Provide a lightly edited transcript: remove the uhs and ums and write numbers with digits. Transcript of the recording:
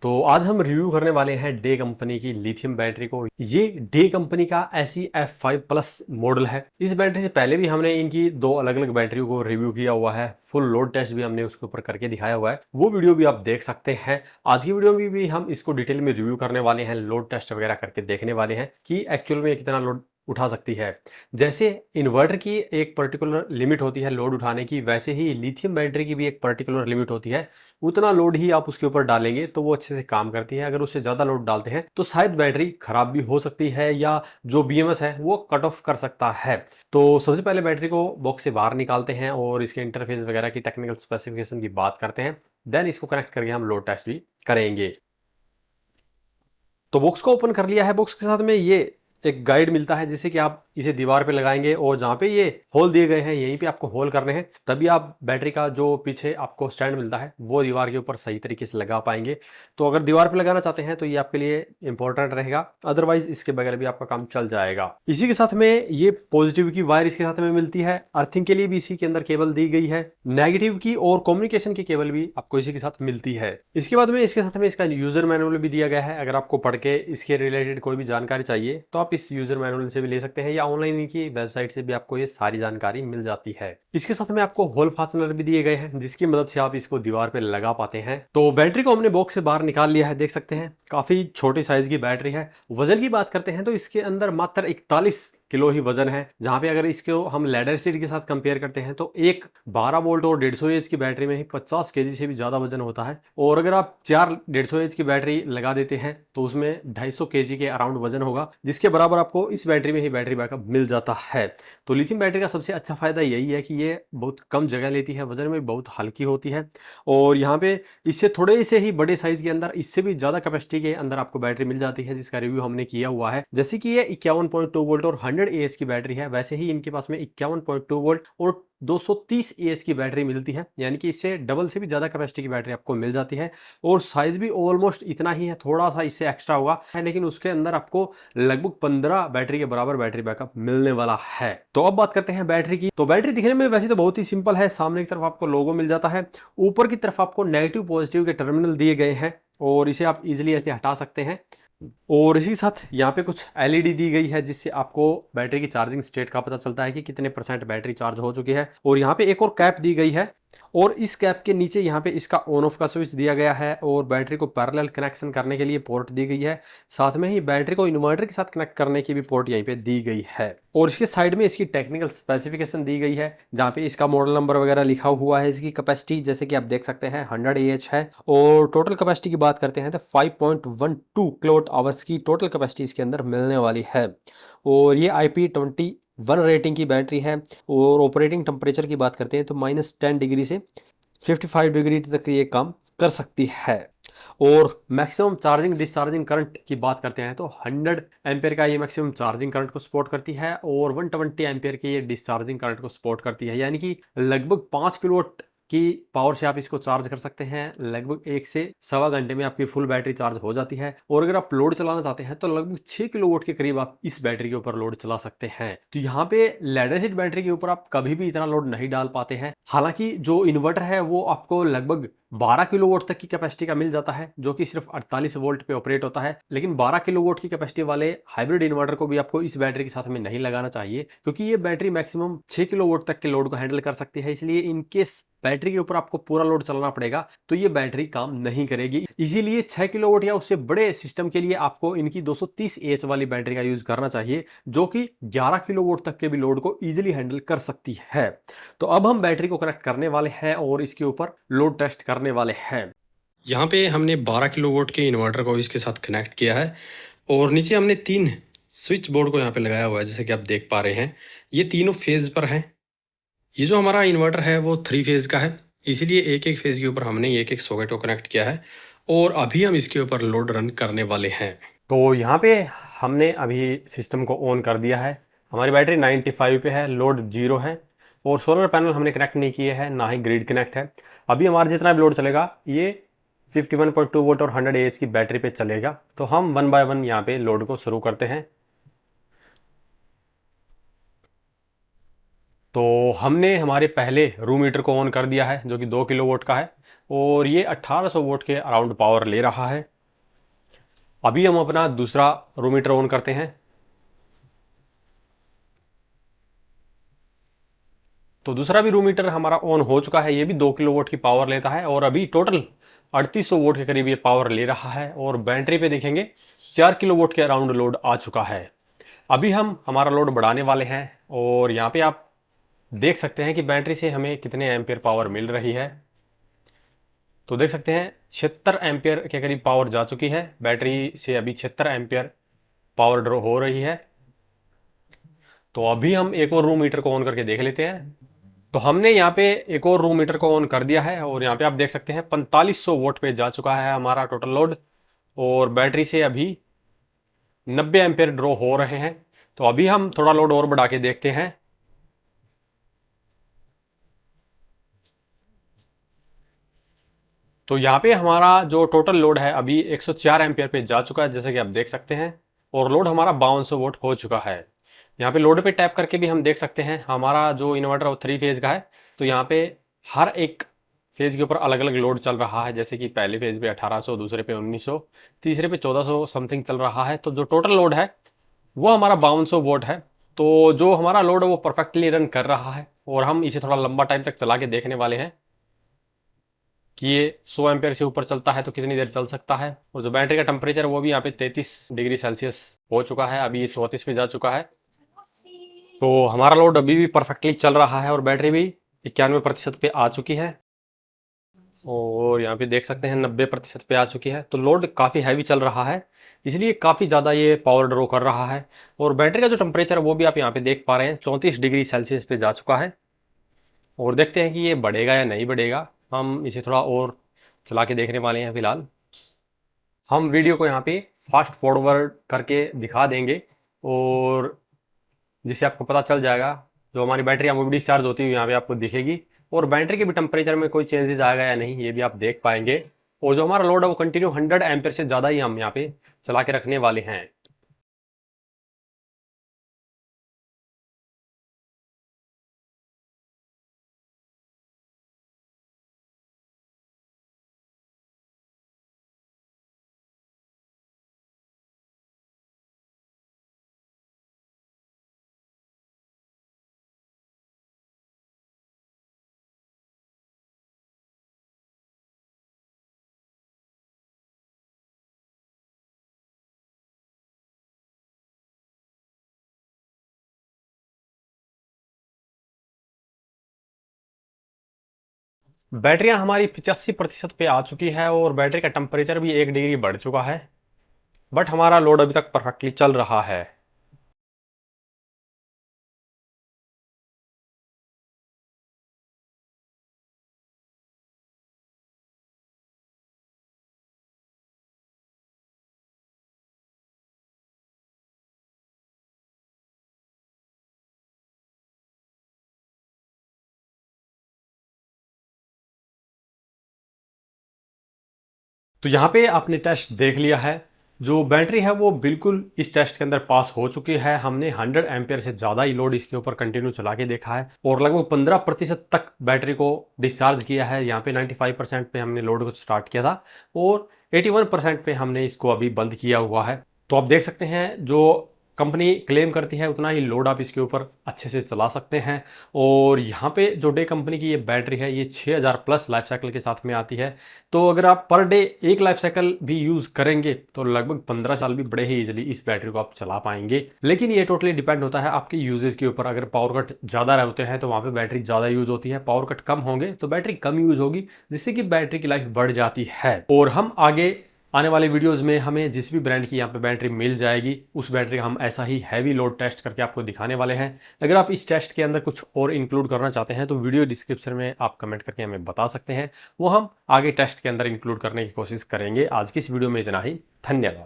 तो आज हम रिव्यू करने वाले हैं डे कंपनी की लिथियम बैटरी को। ये डे कंपनी का SE-F5 प्लस मॉडल है। इस बैटरी से पहले भी हमने इनकी दो अलग अलग बैटरियों को रिव्यू किया हुआ है, फुल लोड टेस्ट भी हमने उसके ऊपर करके दिखाया हुआ है, वो वीडियो भी आप देख सकते हैं। आज की वीडियो में भी हम इसको डिटेल में रिव्यू करने वाले हैं, लोड टेस्ट वगैरह करके देखने वाले हैं कि एक्चुअल में कितना लोड उठा सकती है। जैसे इन्वर्टर की एक पर्टिकुलर लिमिट होती है लोड उठाने की, वैसे ही लिथियम बैटरी की भी एक पर्टिकुलर लिमिट होती है। उतना लोड ही आप उसके ऊपर डालेंगे तो वो अच्छे से काम करती है। अगर उससे ज़्यादा लोड डालते हैं तो शायद बैटरी खराब भी हो सकती है या जो BMS है वो कट ऑफ कर सकता है। तो सबसे पहले बैटरी को बॉक्स से बाहर निकालते हैं और इसके इंटरफेस वगैरह की टेक्निकल स्पेसिफिकेशन की बात करते हैं। देन इसको कनेक्ट करके हम लोड टेस्ट भी करेंगे। तो बॉक्स को ओपन कर लिया है। बॉक्स के साथ में ये एक गाइड मिलता है जिससे कि आप इसे दीवार पे लगाएंगे और जहाँ पे ये होल दिए गए हैं यहीं पे आपको होल करने हैं, तभी आप बैटरी का जो पीछे आपको स्टैंड मिलता है वो दीवार के ऊपर सही तरीके से लगा पाएंगे। तो अगर दीवार पे लगाना चाहते हैं तो ये आपके लिए इंपॉर्टेंट रहेगा, अदरवाइज इसके बगैर भी आपका काम चल जाएगा। इसी के साथ में ये पॉजिटिव की वायर इसके साथ में मिलती है। अर्थिंग के लिए भी इसी के अंदर केबल दी गई है। नेगेटिव की और कम्युनिकेशन की केबल भी आपको इसी के साथ मिलती है। इसके बाद में इसके साथ में इसका यूजर मैनुअल भी दिया गया है। अगर आपको पढ़ के इसके रिलेटेड कोई भी जानकारी चाहिए तो आप इस यूजर मैनुअल से भी ले सकते हैं या ऑनलाइन इनकी वेबसाइट से भी आपको ये सारी जानकारी मिल जाती है। इसके साथ में आपको होल फास्टनर भी दिए गए हैं जिसकी मदद से आप इसको दीवार पे लगा पाते हैं। तो बैटरी को हमने बॉक्स से बाहर निकाल लिया है, देख सकते हैं काफी छोटे साइज की बैटरी है। वजन की बात करते हैं तो इसके अंदर मात्र 41 किलो ही वजन है, जहां पे अगर इसको हम लेडर सीट के साथ कंपेयर करते हैं तो एक 12 वोल्ट और 150 एच की बैटरी में ही 50 केजी से भी ज्यादा वजन होता है। और अगर आप 4 150 एच की बैटरी लगा देते हैं तो उसमें 250 केजी के अराउंड वजन होगा, जिसके बराबर आपको इस बैटरी में ही बैटरी बैकअप मिल जाता है। तो लिथियम बैटरी का सबसे अच्छा फायदा यही है कि ये बहुत कम जगह लेती है, वजन में बहुत हल्की होती है। और यहाँ पे इससे थोड़े से ही बड़े साइज के अंदर इससे भी ज्यादा कैपेसिटी के अंदर आपको बैटरी मिल जाती है, जिसका रिव्यू हमने किया हुआ है। जैसे कि ये 51.2 वोल्ट और 100 AH की बैटरी है, वैसे ही इनके पास में 51.2 वोल्ट और 230 AH की बैटरी मिलती है, यानी कि इससे डबल से भी ज्यादा कैपेसिटी की बैटरी आपको मिल जाती है। और साइज भी ऑलमोस्ट इतना ही है, थोड़ा सा इससे एक्स्ट्रा होगा है, लेकिन उसके अंदर आपको लगभग 15 बैटरी के बराबर बैटरी बैकअप मिलने वाला है। तो अब बात करते हैं बैटरी की। तो बैटरी दिखने में वैसे तो बहुत ही सिंपल है। सामने की तरफ आपको लोगो मिल जाता है, ऊपर की तरफ आपको नेगेटिव पॉजिटिव के टर्मिनल दिए गए हैं और इसे आप इजिली ऐसे हटा सकते हैं। और इसी साथ यहाँ पे कुछ LED दी गई है जिससे आपको बैटरी की चार्जिंग स्टेट का पता चलता है कि कितने % बैटरी चार्ज हो चुकी है। और यहाँ पे एक और कैप दी गई है और इस कैप के नीचे यहाँ पे इसका ऑन ऑफ का स्विच दिया गया है और बैटरी को पैरेलल कनेक्शन करने के लिए पोर्ट दी गई है। साथ में ही बैटरी को इन्वर्टर के साथ कनेक्ट करने की भी पोर्ट यहीं पे दी गई है। और इसके साइड में इसकी टेक्निकल स्पेसिफिकेशन दी गई है जहाँ पे इसका मॉडल नंबर वगैरह लिखा हुआ है। इसकी कैपेसिटी जैसे कि आप देख सकते हैं 100 AH है और टोटल कैपेसिटी की बात करते हैं तो 5.12 किलोवाट आवर्स की टोटल कैपेसिटी इसके अंदर मिलने वाली है। और ये IP21 रेटिंग की बैटरी है। और ऑपरेटिंग टेम्परेचर की बात करते हैं तो -10 डिग्री से 55 डिग्री तक ये काम कर सकती है। और मैक्सिमम चार्जिंग डिस्चार्जिंग करंट की बात करते हैं तो 100 एम्पेयर का ये मैक्सिमम चार्जिंग करंट को सपोर्ट करती है और 120 एम्पेयर के ये डिस्चार्जिंग करंट को सपोर्ट करती है, यानी कि लगभग 5 किलोवाट की पावर से आप इसको चार्ज कर सकते हैं। लगभग 1 से सवा घंटे में आपकी फुल बैटरी चार्ज हो जाती है। और अगर आप लोड चलाना चाहते हैं तो लगभग 6 किलोवाट के करीब आप इस बैटरी के ऊपर लोड चला सकते हैं। तो यहाँ पे लेड एसिड बैटरी के ऊपर आप कभी भी इतना लोड नहीं डाल पाते हैं। हालांकि जो इन्वर्टर है वो आपको लगभग 12 किलोवाट तक की कैपेसिटी का मिल जाता है, जो कि सिर्फ 48 वोल्ट पे ऑपरेट होता है। लेकिन 12 किलोवाट की कैपेसिटी वाले हाइब्रिड इन्वर्टर को भी आपको इस बैटरी के साथ में नहीं लगाना चाहिए, क्योंकि ये बैटरी मैक्सिमम 6 किलोवाट तक के लोड को हैंडल कर सकती है। इसलिए इनकेस बैटरी के ऊपर आपको पूरा लोड चलाना पड़ेगा तो ये बैटरी काम नहीं करेगी। इसीलिए 6 किलोवाट या उससे बड़े सिस्टम के लिए आपको इनकी 230 AH वाली बैटरी का यूज करना चाहिए, जो कि 11 किलोवाट तक के भी लोड को इजिली हैंडल कर सकती है। तो अब हम बैटरी को कनेक्ट करने वाले हैं और इसके ऊपर लोड टेस्ट करने वाले हैं। यहाँ पे हमने 12 किलोवाट के इन्वर्टर को इसके साथ कनेक्ट किया है और नीचे हमने 3 स्विच बोर्ड को यहाँ पे लगाया हुआ है, जैसे कि आप देख पा रहे हैं ये तीनों फेज पर हैं। ये जो हमारा इन्वर्टर है वो 3 फेज का है, इसीलिए एक एक फेज के ऊपर हमने एक एक सॉकेट को कनेक्ट किया है और अभी हम इसके ऊपर लोड रन करने वाले हैं। तो यहाँ पे हमने अभी सिस्टम को ऑन कर दिया है। हमारी बैटरी 95 पे है, लोड 0 है और सोलर पैनल हमने कनेक्ट नहीं किए हैं, ना ही ग्रिड कनेक्ट है। अभी हमारा जितना भी लोड चलेगा ये 51.2 वोल्ट और 100 AH की बैटरी पे चलेगा। तो हम 1 बाय 1 यहाँ पे लोड को शुरू करते हैं। तो हमने हमारे पहले रूम मीटर को ऑन कर दिया है जो कि 2 किलोवाट का है और ये 1800 वोल्ट के अराउंड पावर ले रहा है। अभी हम अपना दूसरा रूम हीटर ऑन करते हैं। तो दूसरा भी रूम हीटर हमारा ऑन हो चुका है। ये भी 2 किलोवाट की पावर लेता है और अभी टोटल 3800 वोट के करीब ये पावर ले रहा है। और बैटरी पे देखेंगे 4 किलोवाट के अराउंड लोड आ चुका है। अभी हम हमारा लोड बढ़ाने वाले हैं और यहाँ पे आप देख सकते हैं कि बैटरी से हमें कितने एम्पियर पावर मिल रही है। तो देख सकते हैं 76 एम्पियर के करीब पावर जा चुकी है। बैटरी से अभी 76 एम्पियर पावर ड्रॉ हो रही है। तो अभी हम एक और रूम हीटर को ऑन करके देख लेते हैं। तो हमने यहाँ पे एक और रूम मीटर को ऑन कर दिया है और यहाँ पे आप देख सकते हैं 4500 वोट पे जा चुका है हमारा टोटल लोड और बैटरी से अभी 90 एम्पियर ड्रॉ हो रहे हैं। तो अभी हम थोड़ा लोड और बढ़ा के देखते हैं। तो यहाँ पे हमारा जो टोटल लोड है अभी 104 एम्पियर पे जा चुका है, जैसे कि आप देख सकते हैं। और लोड हमारा 5200 वोट हो चुका है। यहाँ पे लोड पे टैप करके भी हम देख सकते हैं हमारा जो इन्वर्टर वो 3 फेज का है। तो यहाँ पे हर एक फेज के ऊपर अलग अलग लोड चल रहा है, जैसे कि पहले फेज पे 1800, दूसरे पे 1900, तीसरे पे 1400 समथिंग चल रहा है। तो जो टोटल लोड है वो हमारा 5200 वोट है। तो जो हमारा लोड है वो परफेक्टली रन कर रहा है और हम इसे थोड़ा लंबा टाइम तक चला के देखने वाले हैं कि ये 100 एम्पेयर से ऊपर चलता है तो कितनी देर चल सकता है। और जो बैटरी का टेम्परेचर वो भी यहाँ पे 33 डिग्री सेल्सियस हो चुका है, अभी 34 पे जा चुका है। तो हमारा लोड अभी भी परफेक्टली चल रहा है और बैटरी भी 91% पे आ चुकी है। और यहाँ पे देख सकते हैं 90% पे आ चुकी है। तो लोड काफ़ी हैवी चल रहा है, इसलिए काफ़ी ज़्यादा ये पावर ड्रॉ कर रहा है। और बैटरी का जो टेम्परेचर है वो भी आप यहाँ पे देख पा रहे हैं 34 डिग्री सेल्सियस पे जा चुका है। और देखते हैं कि ये बढ़ेगा या नहीं बढ़ेगा। हम इसे थोड़ा और चला के देखने वाले हैं। फिलहाल हम वीडियो को यहाँ पे फास्ट फॉरवर्ड करके दिखा देंगे और जिससे आपको पता चल जाएगा जो हमारी बैटरी है वो भी डिस्चार्ज होती हुई यहाँ पे आपको दिखेगी। और बैटरी के भी टेम्परेचर में कोई चेंजेस आएगा या नहीं ये भी आप देख पाएंगे। और जो हमारा लोड है वो कंटिन्यू 100 एम्पेयर से ज़्यादा ही हम यहाँ पे चला के रखने वाले हैं। बैटरियां हमारी 85% पे आ चुकी है और बैटरी का टेम्परेचर भी 1 डिग्री बढ़ चुका है। बट हमारा लोड अभी तक परफेक्टली चल रहा है। तो यहाँ पे आपने टेस्ट देख लिया है। जो बैटरी है वो बिल्कुल इस टेस्ट के अंदर पास हो चुकी है। हमने 100 एम्पियर से ज़्यादा ही लोड इसके ऊपर कंटिन्यू चला के देखा है और लगभग 15% तक बैटरी को डिस्चार्ज किया है। यहाँ पे 95% पे हमने लोड को स्टार्ट किया था और 81% पे हमने इसको अभी बंद किया हुआ है। तो आप देख सकते हैं जो कंपनी क्लेम करती है उतना ही लोड आप इसके ऊपर अच्छे से चला सकते हैं। और यहाँ पे जो डे कंपनी की ये बैटरी है ये 6000 प्लस लाइफ साइकिल के साथ में आती है। तो अगर आप पर डे एक लाइफ साइकिल भी यूज़ करेंगे तो लगभग 15 साल भी बड़े ही इजीली इस बैटरी को आप चला पाएंगे। लेकिन ये टोटली डिपेंड होता है आपके यूजेज के ऊपर। अगर पावर कट ज़्यादा होते हैं तो वहाँ पर बैटरी ज़्यादा यूज़ होती है, पावर कट कम होंगे तो बैटरी कम यूज़ होगी, जिससे कि बैटरी की लाइफ बढ़ जाती है। और हम आगे आने वाले वीडियोस में हमें जिस भी ब्रांड की यहाँ पे बैटरी मिल जाएगी उस बैटरी का हम ऐसा ही हैवी लोड टेस्ट करके आपको दिखाने वाले हैं। अगर आप इस टेस्ट के अंदर कुछ और इंक्लूड करना चाहते हैं तो वीडियो डिस्क्रिप्शन में आप कमेंट करके हमें बता सकते हैं, वो हम आगे टेस्ट के अंदर इंक्लूड करने की कोशिश करेंगे। आज की इस वीडियो में इतना ही। धन्यवाद।